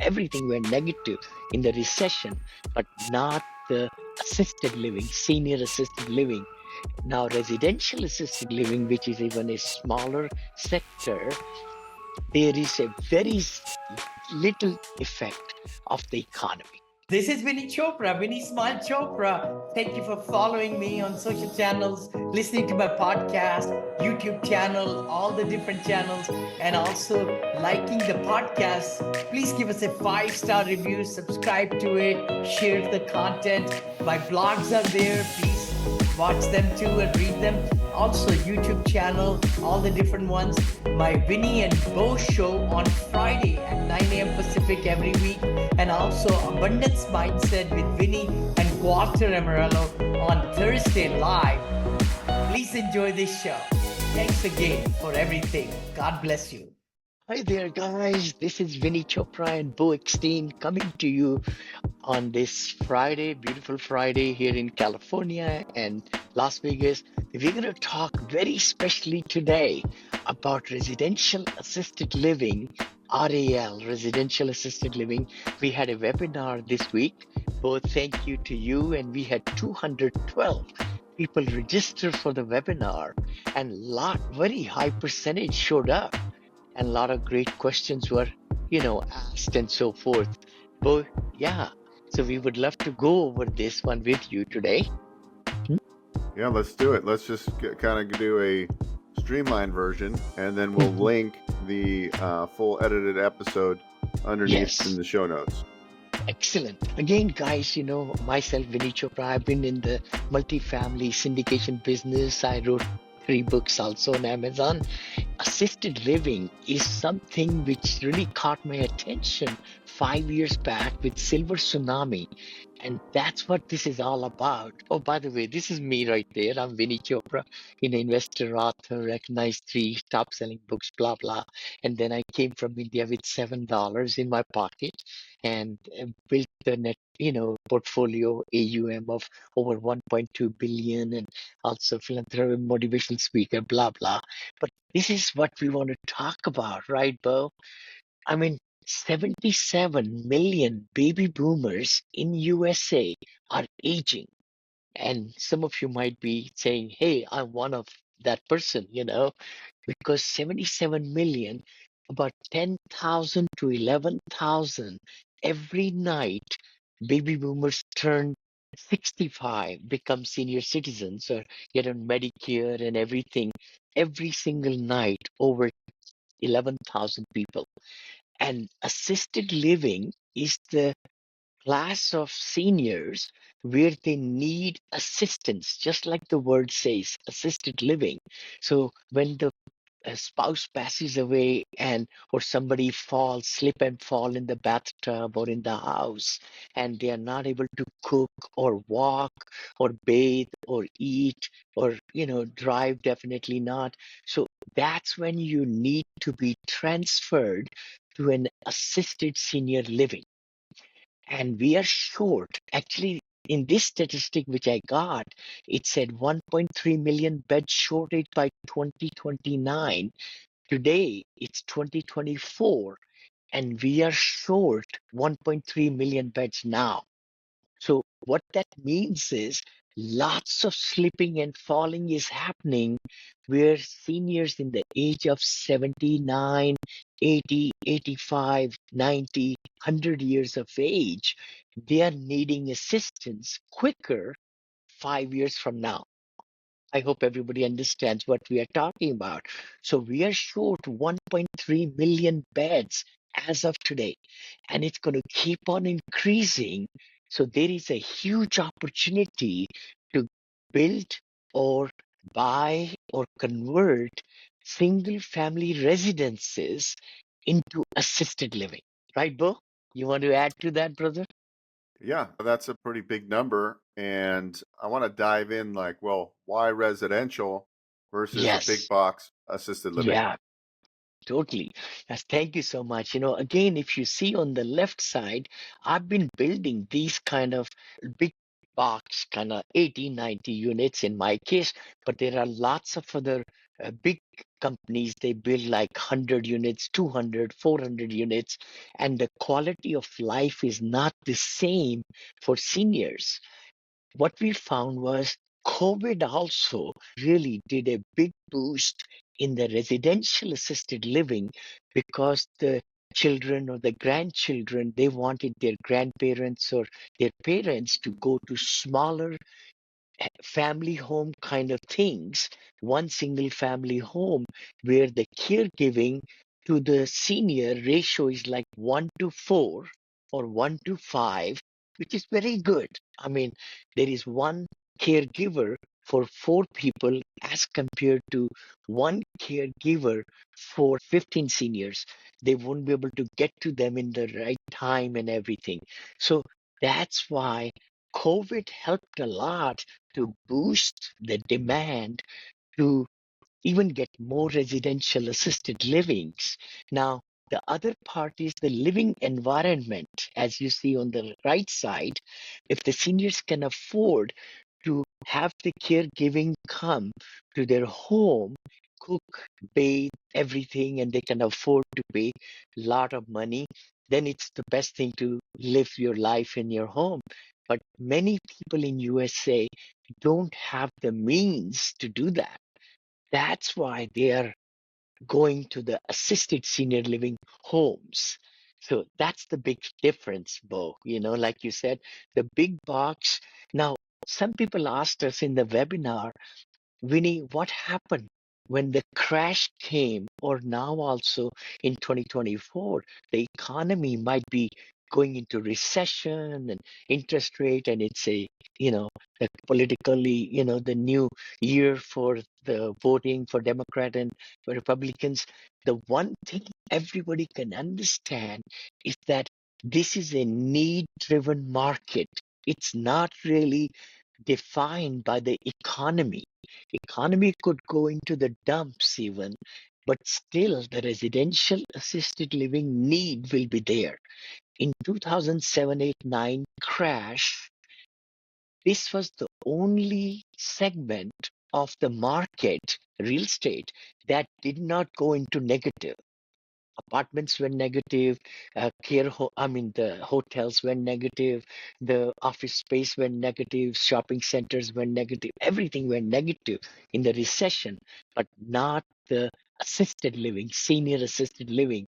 everything went negative in the recession, but not the assisted living, senior assisted living. Now, residential assisted living, which is even a smaller sector, there is a very little effect of the economy. This is Vinney Chopra, Vinney Smile Chopra. Thank you for following me on social channels, listening to my podcast, YouTube channel, all the different channels, and also liking the podcast. Please give us a 5-star review, subscribe to it, share the content. My blogs are there. Please watch them too and read them. Also, YouTube channel, all the different ones. My Vinney and Beau show on Friday at 9 a.m. Pacific every week, and also Abundance Mindset with Vinney and Walter Amarello on Thursday live. Please enjoy this show. Thanks again for everything. God bless you. Hi there, guys. This is Vinney Chopra and Beau Eckstein coming to you on this Friday, beautiful Friday here in California and Las Vegas. We're going to talk very specially today about residential assisted living, RAL, residential assisted living. We had a webinar this week. Beau, thank you to you. And we had 212 people register for the webinar, and very high percentage showed up, and a lot of great questions were, asked and so forth. But yeah, so we would love to go over this one with you today. Yeah, let's do it. Let's just kind of do a streamlined version, and then we'll link the full edited episode underneath in the show notes. Excellent. Again, guys, myself, Vinney Chopra, I've been in the multifamily syndication business. I wrote 3 books also on Amazon. Assisted living is something which really caught my attention 5 years back with Silver Tsunami. And that's what this is all about. Oh, by the way, this is me right there. I'm Vinney Chopra, investor, author, recognized 3 top-selling books, blah, blah. And then I came from India with $7 in my pocket and built the net, portfolio AUM of over 1.2 billion, and also philanthropic motivational speaker, blah, blah. But this is what we want to talk about, right, Beau? I mean, 77 million baby boomers in USA are aging. And some of you might be saying, hey, I'm one of that person, because 77 million, about 10,000 to 11,000 every night, baby boomers turn 65, become senior citizens or get on Medicare and everything every single night, over 11,000 people. And assisted living is the class of seniors where they need assistance, just like the word says, assisted living. So when the spouse passes away or somebody slip and fall in the bathtub or in the house, and they are not able to cook or walk or bathe or eat or drive, definitely not. So that's when you need to be transferred to an assisted senior living. And we are short. Actually, in this statistic which I got, it said 1.3 million bed shortage by 2029. Today, it's 2024, and we are short 1.3 million beds now. So what that means is lots of slipping and falling is happening, where seniors in the age of 79, 80, 85, 90, 100 years of age, they are needing assistance quicker 5 years from now. I hope everybody understands what we are talking about. So we are short 1.3 million beds as of today, and it's going to keep on increasing. So there is a huge opportunity to build or buy or convert single family residences into assisted living. Right, Beau? You want to add to that, brother? Yeah, that's a pretty big number. And I want to dive in well, why residential versus a big Yes. box assisted living? Yeah. Totally. Yes, thank you so much. Again, if you see on the left side, I've been building these kind of big box, kind of 80, 90 units in my case, but there are lots of other big companies, they build like 100 units, 200, 400 units, and the quality of life is not the same for seniors. What we found was COVID also really did a big boost in the residential assisted living because the children or the grandchildren, they wanted their grandparents or their parents to go to smaller family home kind of things, one single family home where the caregiving to the senior ratio is like 1 to 4 or 1 to 5, which is very good. I mean, there is one caregiver for 4 people as compared to one caregiver for 15 seniors. They won't be able to get to them in the right time and everything. So that's why COVID helped a lot to boost the demand to even get more residential assisted livings. Now, the other part is the living environment. As you see on the right side, if the seniors can afford to have the caregiving come to their home, cook, bathe, everything, and they can afford to pay a lot of money, then it's the best thing to live your life in your home. But many people in USA don't have the means to do that. That's why they are going to the assisted senior living homes. So that's the big difference, Beau. Like you said, the big box. Now, some people asked us in the webinar, Vinney, what happened when the crash came, or now also in 2024, the economy might be going into recession and interest rate, and it's the politically, the new year for the voting for Democrat and for Republicans. The one thing everybody can understand is that this is a need-driven market. It's not really defined by the economy. Economy could go into the dumps even, but still the residential assisted living need will be there. In 2007, 8, 9 crash, this was the only segment of the market, real estate, that did not go into negative. Apartments went negative, the hotels went negative, the office space went negative, shopping centers went negative, everything went negative in the recession, but not the assisted living, senior assisted living.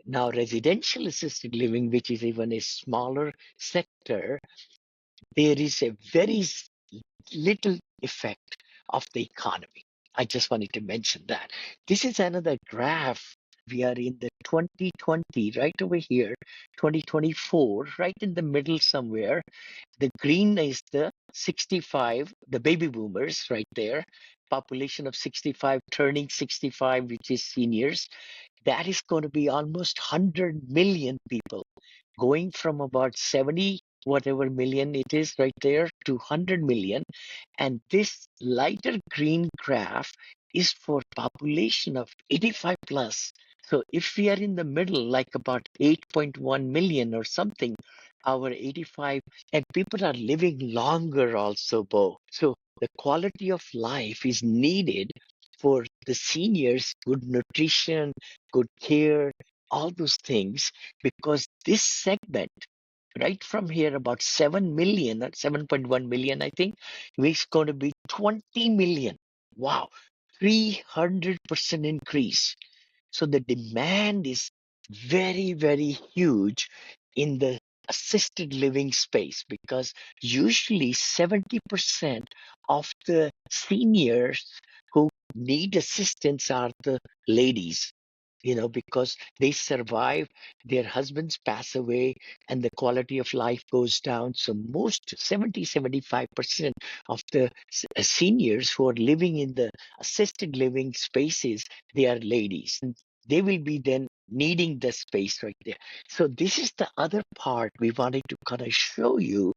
Now, residential assisted living, which is even a smaller sector, there is a very little effect of the economy. I just wanted to mention that. This is another graph. We are in the 2020, right over here, 2024, right in the middle somewhere. The green is the 65, the baby boomers right there, population of 65 turning 65, which is seniors. That is going to be almost 100 million people, going from about 70 whatever million it is right there to 100 million. And this lighter green graph is for population of 85 plus. So if we are in the middle, like about 8.1 million or something, our 85, and people are living longer also, Beau. So the quality of life is needed for the seniors, good nutrition, good care, all those things, because this segment, right from here, about 7 million, 7.1 million, I think, is going to be 20 million. Wow, 300% increase. So the demand is very, very huge in the assisted living space, because usually 70% of the seniors who need assistance are the ladies, because they survive, their husbands pass away, and the quality of life goes down. So most 75% of the seniors who are living in the assisted living spaces, they are ladies. And they will be then needing the space right there. So this is the other part we wanted to kind of show you,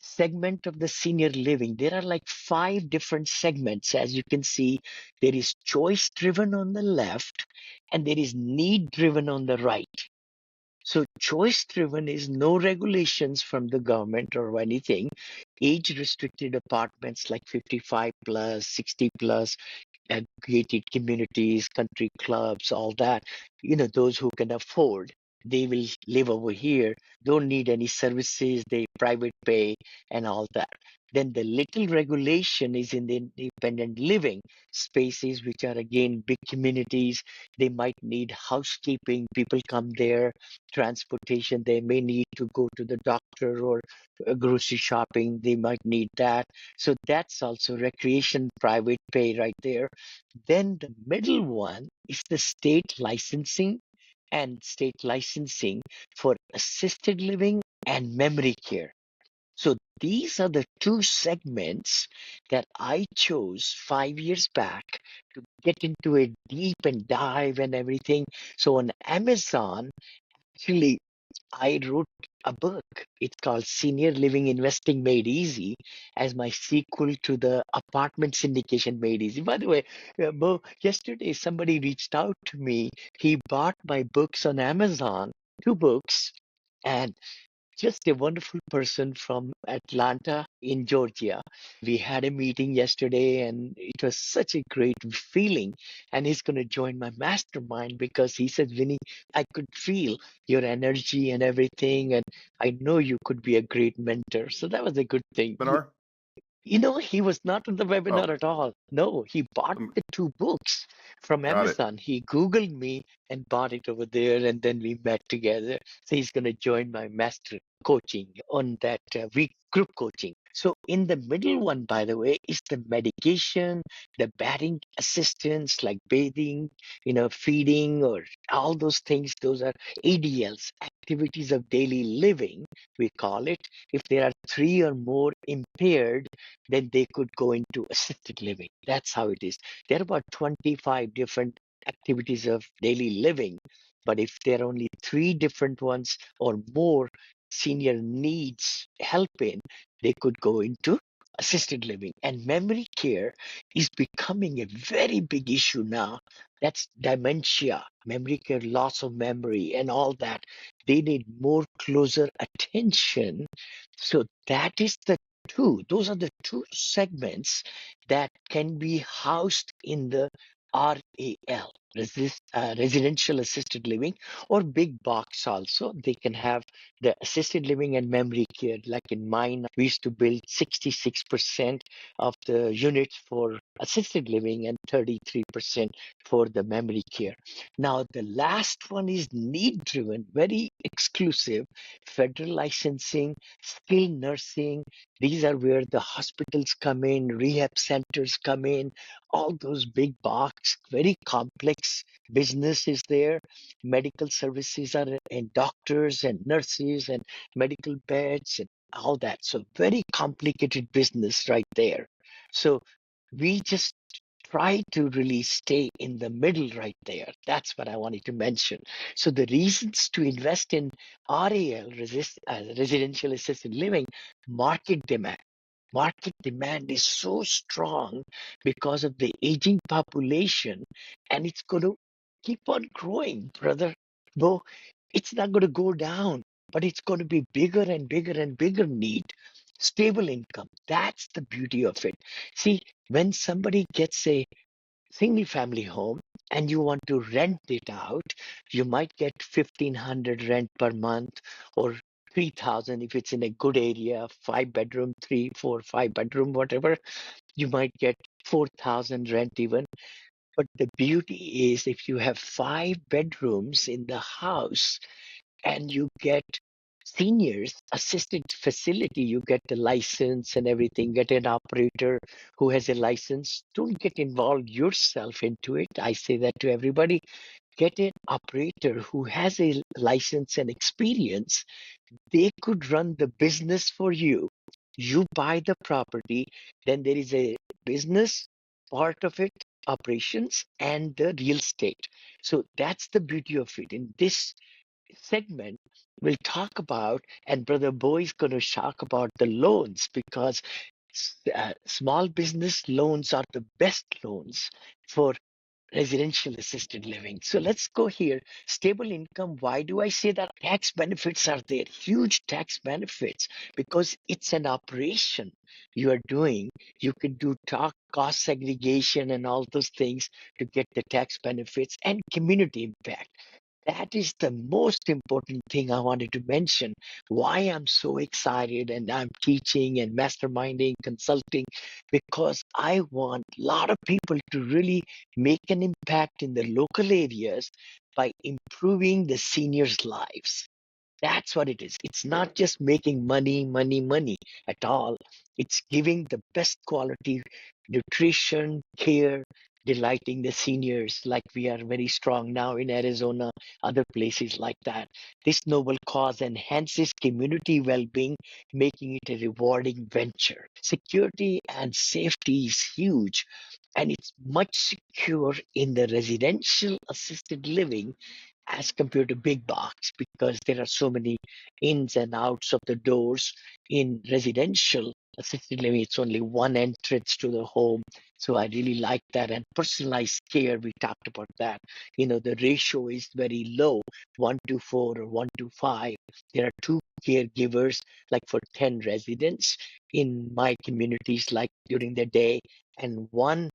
segment of the senior living. There are like 5 different segments. As you can see, there is choice driven on the left and there is need driven on the right. So choice driven is no regulations from the government or anything. Age restricted apartments like 55 plus, 60 plus, gated communities, country clubs, all that. Those who can afford, they will live over here, don't need any services, they private pay and all that. Then the little regulation is in the independent living spaces, which are again big communities. They might need housekeeping, people come there, transportation, they may need to go to the doctor or grocery shopping, they might need that. So that's also recreation, private pay right there. Then the middle one is the state licensing and state licensing for assisted living and memory care. So these are the two segments that I chose 5 years back to get into a deep and dive and everything. So on Amazon, actually, I wrote a book. It's called Senior Living Investing Made Easy as my sequel to the Apartment Syndication Made Easy. By the way, Beau, yesterday somebody reached out to me. He bought my books on Amazon, two books, and just a wonderful person from Atlanta in Georgia. We had a meeting yesterday and it was such a great feeling. And he's going to join my mastermind because he said, Vinny, I could feel your energy and everything. And I know you could be a great mentor. So that was a good thing. Webinar? He was not on the webinar Oh, at all. No, he bought the two books from got it. Amazon. He Googled me and bought it over there, and then we met together. So he's going to join my master coaching on that week group coaching. So in the middle one, by the way, is the medication, the bathing assistance like bathing, feeding or all those things. Those are ADLs, activities of daily living, we call it. If there are three or more impaired, then they could go into assisted living. That's how it is. There are about 25 different activities of daily living. But if there are only three different ones or more senior needs help in, they could go into assisted living. And memory care is becoming a very big issue now. That's dementia, memory care, loss of memory, and all that. They need more closer attention. So that is those are the two segments that can be housed in the RAL, residential assisted living, or big box also. They can have the assisted living and memory care. Like in mine, we used to build 66% of the units for assisted living and 33% for the memory care. Now, the last one is need driven, very exclusive, federal licensing, skilled nursing. These are where the hospitals come in, rehab centers come in, all those big box, very complex business is there. Medical services are and doctors and nurses and medical beds and all that. So very complicated business right there. So we just try to really stay in the middle right there. That's what I wanted to mention. So the reasons to invest in RAL, residential assisted living, market demand. Market demand is so strong because of the aging population, and it's going to keep on growing, brother. Though it's not going to go down, but it's going to be bigger and bigger and bigger need. Stable income. That's the beauty of it. See, when somebody gets a single family home and you want to rent it out, you might get 1,500 rent per month or 3,000 if it's in a good area, 5 bedroom, 3, 4, 5 bedroom, whatever. You might get 4,000 rent even. But the beauty is if you have 5 bedrooms in the house and you get seniors assisted facility, you get the license and everything, get an operator who has a license. Don't get involved yourself into it. I say that to everybody. Get an operator who has a license and experience. They could run the business for you. You buy the property, then there is a business part of it, operations, and the real estate. So that's the beauty of it. In this segment, we'll talk about, and Brother Beau is going to talk about the loans because small business loans are the best loans for residential assisted living. So let's go here. Stable income. Why do I say that? Tax benefits are there, huge tax benefits, because it's an operation you are doing. You can do cost segregation and all those things to get the tax benefits and community impact. That is the most important thing I wanted to mention. Why I'm so excited and I'm teaching and masterminding, consulting, because I want a lot of people to really make an impact in the local areas by improving the seniors' lives. That's what it is. It's not just making money, money, money at all. It's giving the best quality nutrition, care, delighting the seniors, like we are very strong now in Arizona, other places like that. This noble cause enhances community well being, making it a rewarding venture. Security and safety is huge, and it's much secure in the residential assisted living as compared to big box, because there are so many ins and outs of the doors. In residential assisted living, it's only one entrance to the home. So I really like that. And personalized care, we talked about that. The ratio is very low, 1 to 4 or 1 to 5. There are two caregivers, like for 10 residents in my communities, like during the day, and one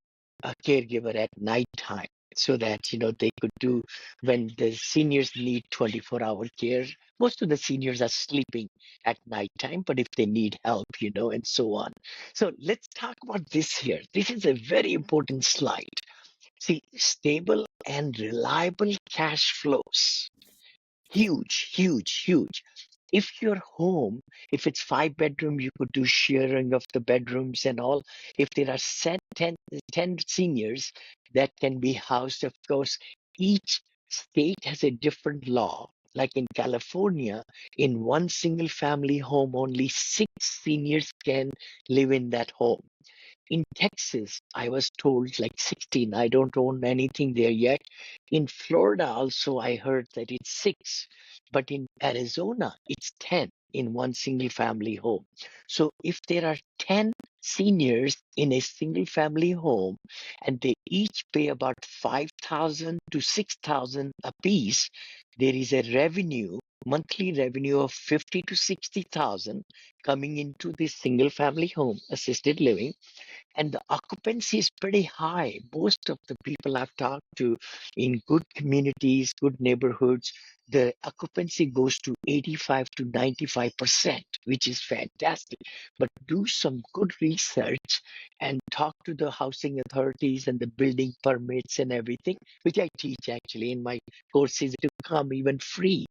caregiver at nighttime, so that they could do when the seniors need 24-hour care. Most of the seniors are sleeping at nighttime, but if they need help, and so on. So let's talk about this here. This is a very important slide. See, stable and reliable cash flows. Huge, huge, huge. If your home, if it's 5 bedroom, you could do sharing of the bedrooms and all. If there are 10 seniors that can be housed, of course, each state has a different law. Like in California, in one single family home, only 6 seniors can live in that home. In Texas, I was told like 16. I don't own anything there yet. In Florida, also, I heard that it's 6. But in Arizona, it's 10 in one single family home. So if there are 10 seniors in a single family home and they each pay about 5,000 to 6,000 apiece, there is a revenue, monthly revenue of 50 to 60,000 coming into this single family home assisted living, and the occupancy is pretty high. Most of the people I've talked to in good communities, good neighborhoods, the occupancy goes to 85 to 95%, which is fantastic. But do some good research and talk to the housing authorities and the building permits and everything, which I teach actually in my courses, to come even free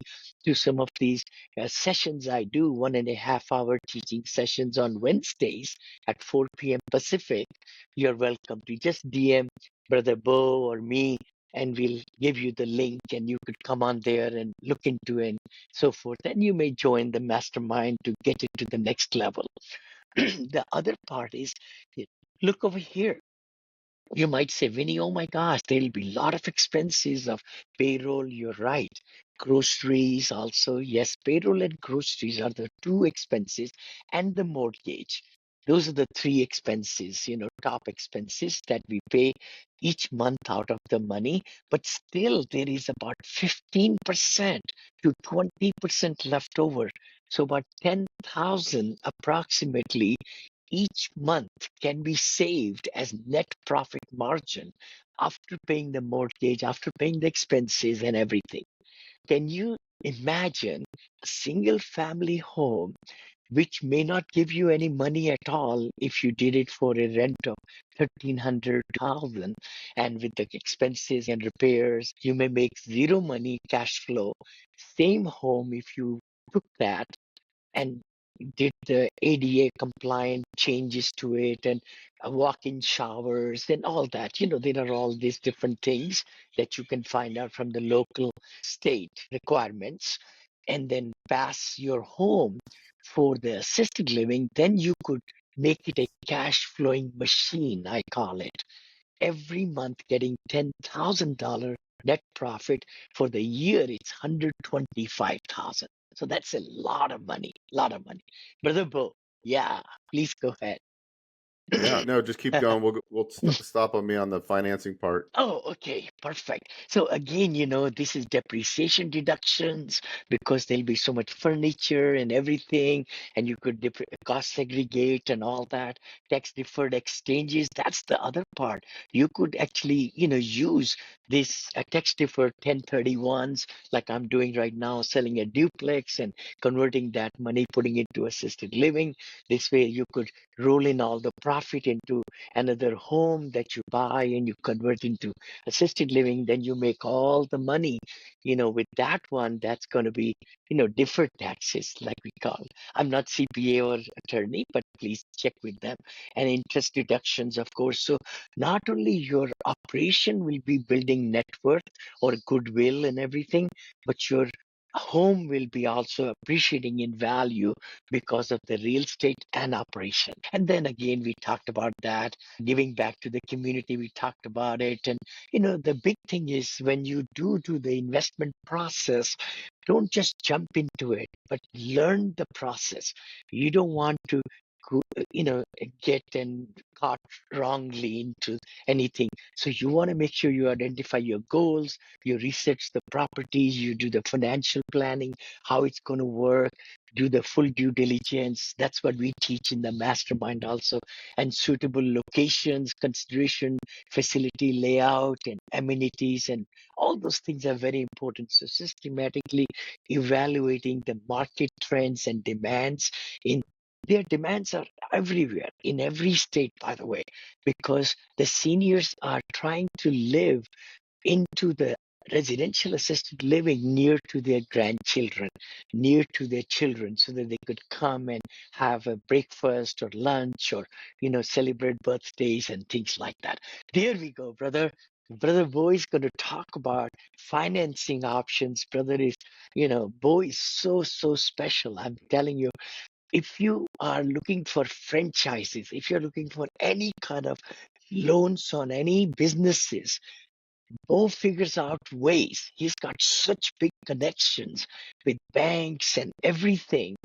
to some of these sessions I do, 1.5 hour teaching sessions on Wednesdays at 4 p.m. Pacific. You're welcome to just DM Brother Beau or me, and we'll give you the link, and you could come on there and look into it and so forth. And you may join the mastermind to get it to the next level. The other part is, look over here. You might say, Vinny, oh my gosh, there'll be a lot of expenses of payroll. You're right. Groceries also. Yes, payroll and groceries are the two expenses, and the mortgage. Those are the three expenses, top expenses that we pay each month out of the money. But still, there is about 15% to 20% left over. So about 10,000 approximately each month can be saved as net profit margin after paying the mortgage, after paying the expenses and everything. Can you imagine a single family home which may not give you any money at all if you did it for a rent of 1,300, 2,000, and with the expenses and repairs, you may make zero money cash flow. Same home, if you took that and did the ADA compliant changes to it and walk-in showers and all that. There are all these different things that you can find out from the local state requirements, and then pass your home for the assisted living. Then you could make it a cash flowing machine, I call it. Every month getting $10,000 net profit. For the year, it's 125,000. So that's a lot of money, lot of money. Brother Bo, yeah, please go ahead. Yeah, no, just keep going. We'll stop on me on the financing part. Oh, okay, perfect. So again, this is depreciation deductions because there'll be so much furniture and everything, and you could cost segregate and all that. Tax deferred exchanges, that's the other part. You could actually, use this tax deferred 1031s like I'm doing right now, selling a duplex and converting that money, putting it to assisted living. This way you could roll in all the profit into another home that you buy and you convert into assisted living, then you make all the money, with that one, that's going to be, deferred taxes, like we call. I'm not CPA or attorney, but please check with them. And interest deductions, of course. So not only your operation will be building net worth or goodwill and everything, but your home will be also appreciating in value because of the real estate and operation. And then again, we talked about that, giving back to the community, we talked about it. And the big thing is when you do the investment process, don't just jump into it, but learn the process. You don't want to get and caught wrongly into anything. So you want to make sure you identify your goals, you research the properties, you do the financial planning, how it's going to work, do the full due diligence. That's what we teach in the mastermind also. And suitable locations, consideration, facility layout, and amenities, and all those things are very important. So systematically evaluating the market trends and demands in their demands are everywhere in every state, by the way, because the seniors are trying to live into the residential assisted living near to their grandchildren, near to their children, so that they could come and have a breakfast or lunch or, celebrate birthdays and things like that. There we go, brother. Brother Bo is going to talk about financing options. Brother is, Bo is so, so special. I'm telling you, if you are looking for franchises, if you're looking for any kind of loans on any businesses, Bo figures out ways. He's got such big connections with banks and everything.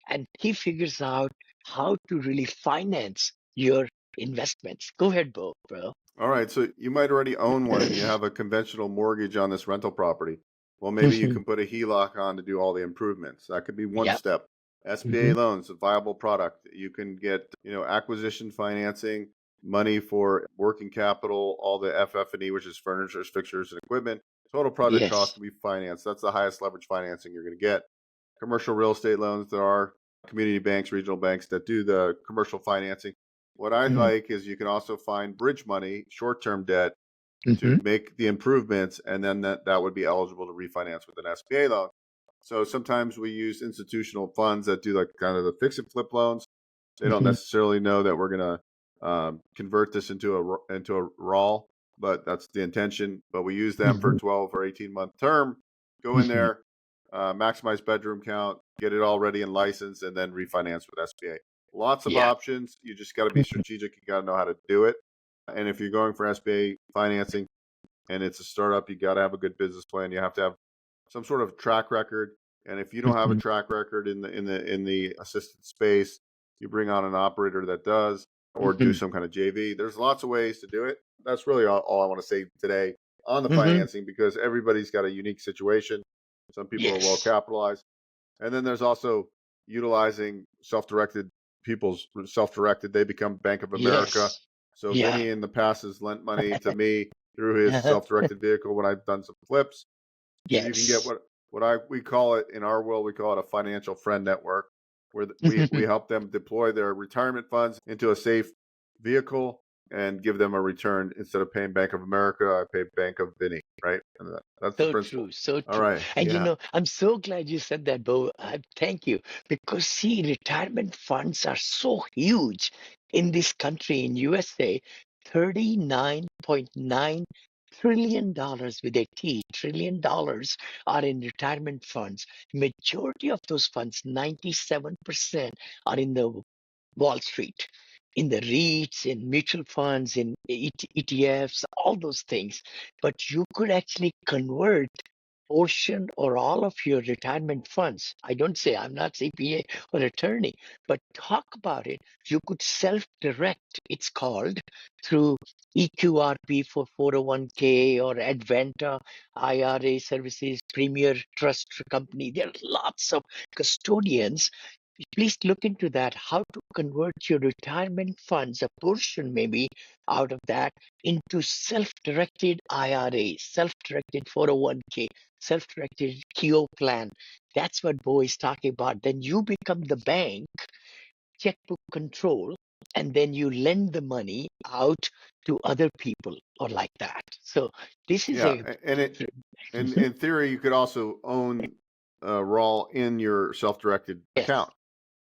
And he figures out how to really finance your investments. Go ahead, Bo, bro. All right, so you might already own one and you have a conventional mortgage on this rental property. Well, maybe you can put a HELOC on to do all the improvements. That could be one Yep. step. SBA Hmm. loans, a viable product. You can get, acquisition financing, money for working capital, all the FF&E, which is furniture, fixtures, and equipment. Total project cost Yes. can be financed. That's the highest leverage financing you're going to get. Commercial real estate loans, there are community banks, regional banks that do the commercial financing. What I Hmm. like is you can also find bridge money, short-term debt to Hmm. make the improvements, and then that would be eligible to refinance with an SBA loan. So sometimes we use institutional funds that do like kind of the fix and flip loans. They don't Hmm. necessarily know that we're going to convert this into a raw, but that's the intention. But we use them for Hmm. 12 or 18-month term. Go in Hmm. there, maximize bedroom count, get it all ready and licensed, and then refinance with SBA. Lots of Yeah. options. You just got to be strategic. You got to know how to do it. And if you're going for SBA financing and it's a startup, you got to have a good business plan. You have to have some sort of track record. And if you don't have a Hmm. track record in the assisted space, you bring on an operator that does, or do Hmm. some kind of JV. There's lots of ways to do it. That's really all I want to say today on the Hmm. financing, because everybody's got a unique situation. Some people are well Yes. capitalized. And then there's also utilizing self-directed people's self-directed. They become Bank of America. Yes. So Yeah. Vinney in the past has lent money to me through his self-directed vehicle when I've done some flips. So you can get Yes. we call it in our world, we call it a financial friend network, where we help them deploy their retirement funds into a safe vehicle and give them a return. Instead of paying Bank of America, I pay Bank of Vinney, right? And that's the So principle. true, so All true. right. And Yeah. I'm so glad you said that, Bo. Thank you. Because see, retirement funds are so huge in this country, in USA, $39.9 trillion with a T, $trillion are in retirement funds. Majority of those funds, 97% are in the Wall Street, in the REITs, in mutual funds, in ETFs, all those things. But you could actually convert portion or all of your retirement funds. I don't say I'm not CPA or attorney, but talk about it. You could self-direct, it's called, through EQRP for 401k or Advanta IRA services, Premier Trust Company. There are lots of custodians. Please look into that, how to convert your retirement funds, a portion maybe out of that, into self-directed IRA, self-directed 401k, self-directed KEO plan. That's what Beau is talking about. Then you become the bank, checkbook control, and then you lend the money out to other people or like that. So this is Yeah, a and in theory, you could also own raw in your self-directed yes. account.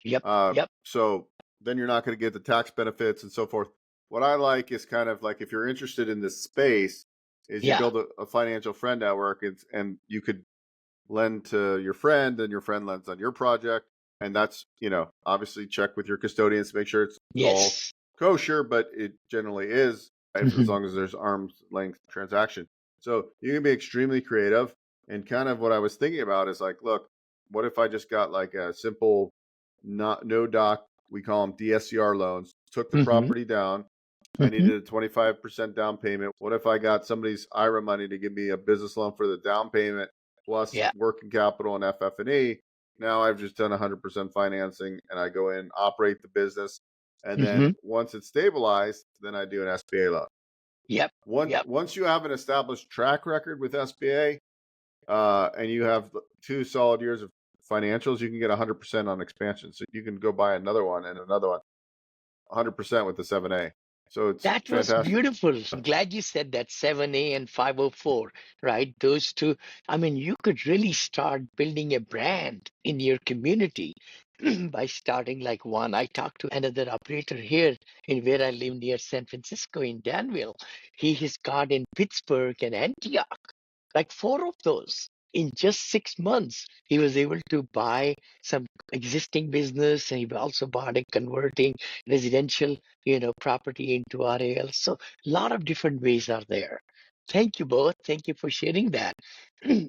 Yep. Yep. So then you're not going to get the tax benefits and so forth. What I like is kind of like, if you're interested in this space, is you Yeah. build a financial friend network, and you could lend to your friend, and your friend lends on your project. And that's, obviously check with your custodians to make sure it's all Yes. kosher, but it generally is, as long as there's arm's length transaction. So you can be extremely creative. And kind of what I was thinking about is like, look, what if I just got like a simple, no doc, we call them DSCR loans, took the property down. I needed a 25% down payment. What if I got somebody's IRA money to give me a business loan for the down payment plus Yeah. working capital and FF&E? Now I've just done 100% financing, and I go in, operate the business, and then once it's stabilized, then I do an SBA loan. Yep. Yep. Once you have an established track record with SBA, and you have 2 solid years of financials, you can get 100% on expansion. So you can go buy another one and another one, 100% with the 7A. So it's That was fantastic. beautiful. I'm glad you said that 7A and 504, right? Those two. I mean, you could really start building a brand in your community by starting like one. I talked to another operator here in where I live near San Francisco in Danville. He has got in Pittsburgh and Antioch, like 4 of those. In just 6 months, he was able to buy some existing business, and he also bought a converting residential, property into RAL. So a lot of different ways are there. Thank you both. Thank you for sharing that.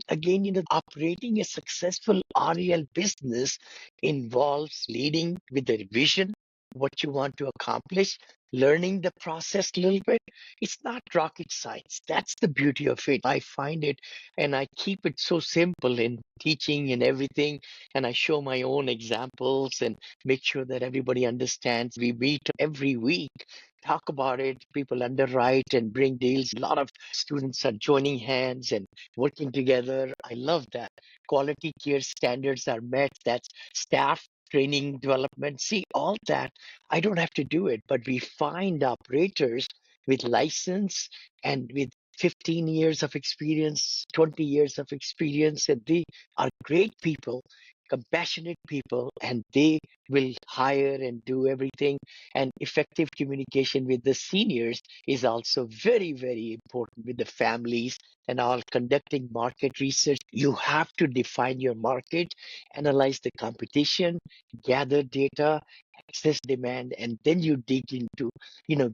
Again, operating a successful REL business involves leading with a vision, what you want to accomplish, learning the process a little bit. It's not rocket science. That's the beauty of it. I find it, and I keep it so simple in teaching and everything. And I show my own examples and make sure that everybody understands. We meet every week, talk about it. People underwrite and bring deals. A lot of students are joining hands and working together. I love that. Quality care standards are met. That's staff training development. See, all that, I don't have to do it, but we find operators with license and with 15 years of experience, 20 years of experience, and they are great people, compassionate people, and they will hire and do everything. And effective communication with the seniors is also very, very important with the families and all. Conducting market research. You have to define your market, analyze the competition, gather data, access demand, and then you dig into,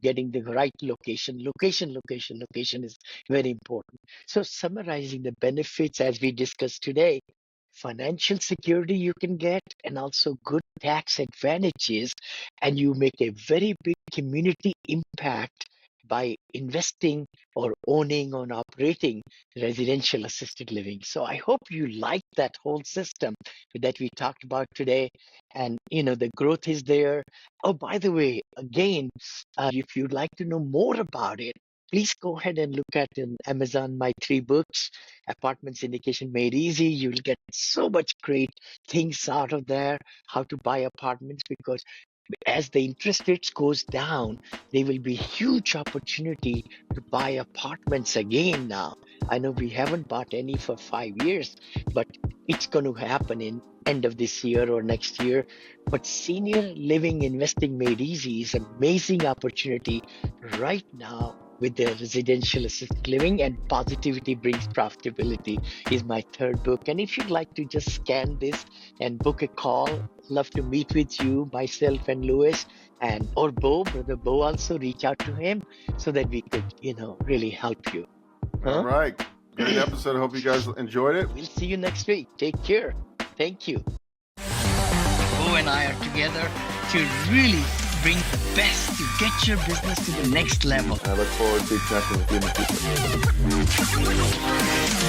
getting the right location. Location is very important. So summarizing the benefits as we discussed today, financial security you can get, and also good tax advantages, and you make a very big community impact by investing or owning or operating residential assisted living. So I hope you like that whole system that we talked about today, and the growth is there. Oh, by the way, again, if you'd like to know more about it, please go ahead and look at in Amazon my 3 books, Apartment Syndication Made Easy. You'll get so much great things out of there, how to buy apartments, because as the interest rates goes down, there will be huge opportunity to buy apartments again now. I know we haven't bought any for 5 years, but it's going to happen in end of this year or next year. But senior living investing made easy is an amazing opportunity right now with the residential assisted living, and positivity brings profitability is my 3rd book. And if you'd like to just scan this and book a call, love to meet with you, myself and Louis, and or Beau, brother Beau, also reach out to him so that we could, really help you. All right. Great episode. I hope you guys enjoyed it. We'll see you next week. Take care. Thank you. Beau and I are together to really bring the best to get your business to the next level. I look forward to connecting with you in the future.